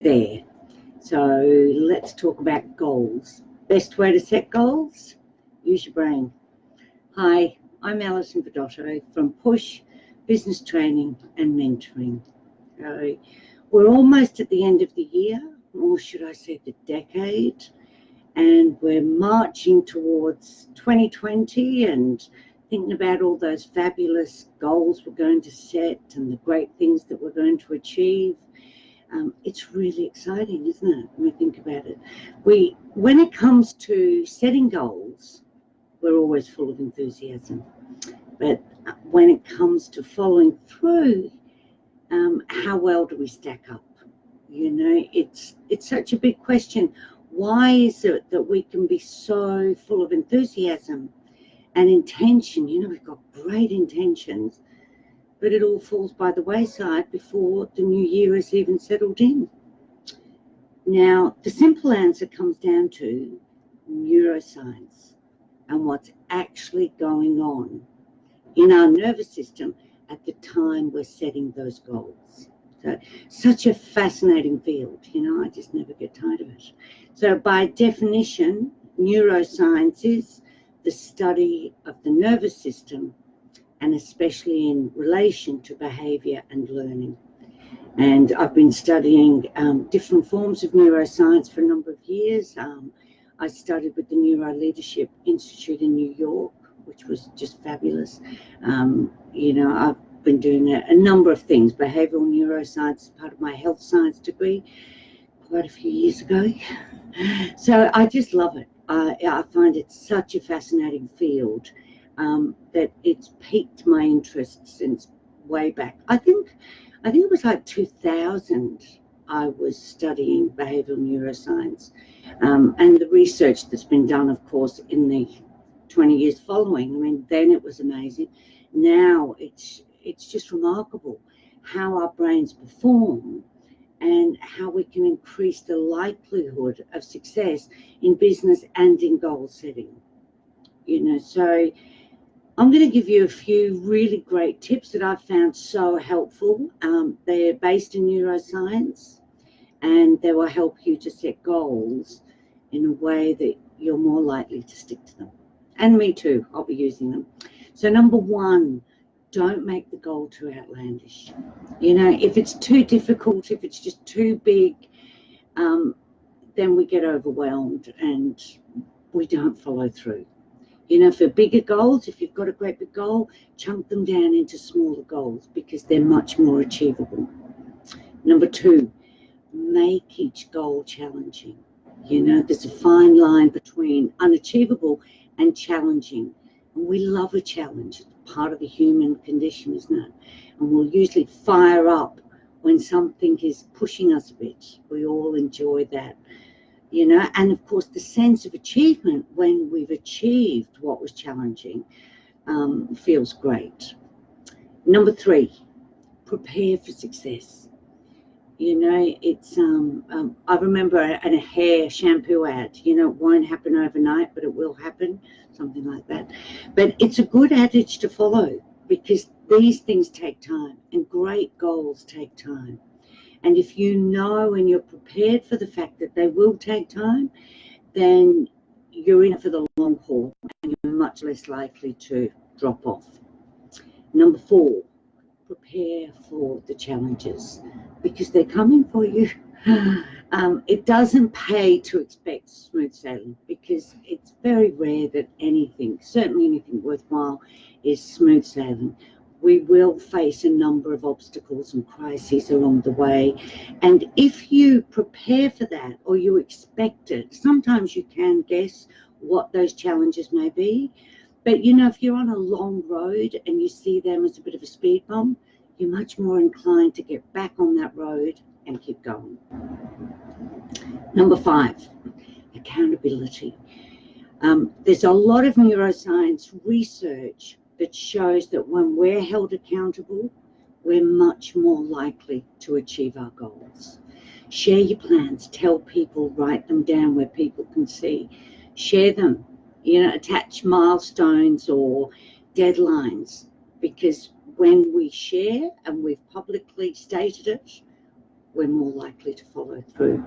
there. So let's talk about goals. Best way to set goals? Use your brain. Hi, I'm Alison Vidotto from Push Business Training and Mentoring. So we're almost at the end of the year, or should I say the decade, and we're marching towards 2020 and thinking about all those fabulous goals we're going to set and the great things that we're going to achieve. It's really exciting, isn't it, when we think about it? When it comes to setting goals, we're always full of enthusiasm. But when it comes to following through, how well do we stack up? You know, it's such a big question. Why is it that we can be so full of enthusiasm and intention? You know, we've got great intentions, but it all falls by the wayside before the new year is even settled in. Now, the simple answer comes down to neuroscience and what's actually going on in our nervous system at the time we're setting those goals. So, such a fascinating field, you know, I just never get tired of it. So by definition, neuroscience is the study of the nervous system, and especially in relation to behaviour and learning. And I've been studying different forms of neuroscience for a number of years. I studied with the Neuro Leadership Institute in New York, which was just fabulous. You know, I've been doing a number of things. Behavioural neuroscience is part of my health science degree quite a few years ago. So I just love it. I find it such a fascinating field. That it's piqued my interest since way back. I think it was like 2000 I was studying behavioural neuroscience, and the research that's been done, of course, in the 20 years following. I mean, then it was amazing. Now it's just remarkable how our brains perform and how we can increase the likelihood of success in business and in goal setting. You know, so I'm going to give you a few really great tips that I've found so helpful. They're based in neuroscience, and they will help you to set goals in a way that you're more likely to stick to them. And me too, I'll be using them. So number one, don't make the goal too outlandish. You know, if it's too difficult, if it's just too big, then we get overwhelmed and we don't follow through. You know, for bigger goals, if you've got a great big goal, chunk them down into smaller goals because they're much more achievable. Number two, make each goal challenging. You know, there's a fine line between unachievable and challenging. And we love a challenge. It's part of the human condition, isn't it? And we'll usually fire up when something is pushing us a bit. We all enjoy that. You know, and of course the sense of achievement when we've achieved what was challenging feels great. Number three, prepare for success. You know, it's I remember a hair shampoo ad, you know, it won't happen overnight, but it will happen, something like that. But it's a good adage to follow because these things take time and great goals take time. And if you know and you're prepared for the fact that they will take time, then you're in it for the long haul and you're much less likely to drop off. Number four, prepare for the challenges because they're coming for you. It doesn't pay to expect smooth sailing because it's very rare that anything, certainly anything worthwhile, is smooth sailing. We will face a number of obstacles and crises along the way. And if you prepare for that or you expect it, sometimes you can guess what those challenges may be. But, you know, if you're on a long road and you see them as a bit of a speed bump, you're much more inclined to get back on that road and keep going. Number five, accountability. There's a lot of neuroscience research that shows that when we're held accountable, we're much more likely to achieve our goals. Share your plans, tell people, write them down where people can see. Share them, you know, attach milestones or deadlines, because when we share and we've publicly stated it, we're more likely to follow through.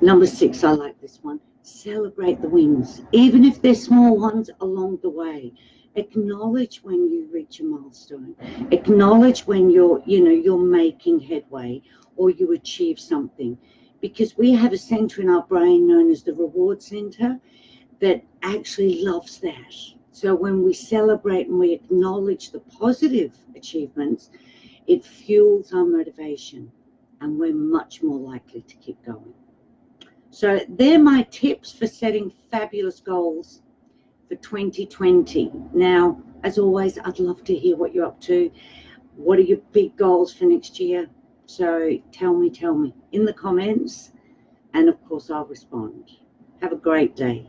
Number 6, I like this one. Celebrate the wins, even if they're small ones along the way. Acknowledge when you reach a milestone. Acknowledge when you're making headway or you achieve something, because we have a center in our brain known as the reward center that actually loves that. So when we celebrate and we acknowledge the positive achievements, it fuels our motivation and we're much more likely to keep going. So they're my tips for setting fabulous goals for 2020. Now, as always, I'd love to hear what you're up to. What are your big goals for next year? So tell me in the comments, and of course I'll respond. Have a great day.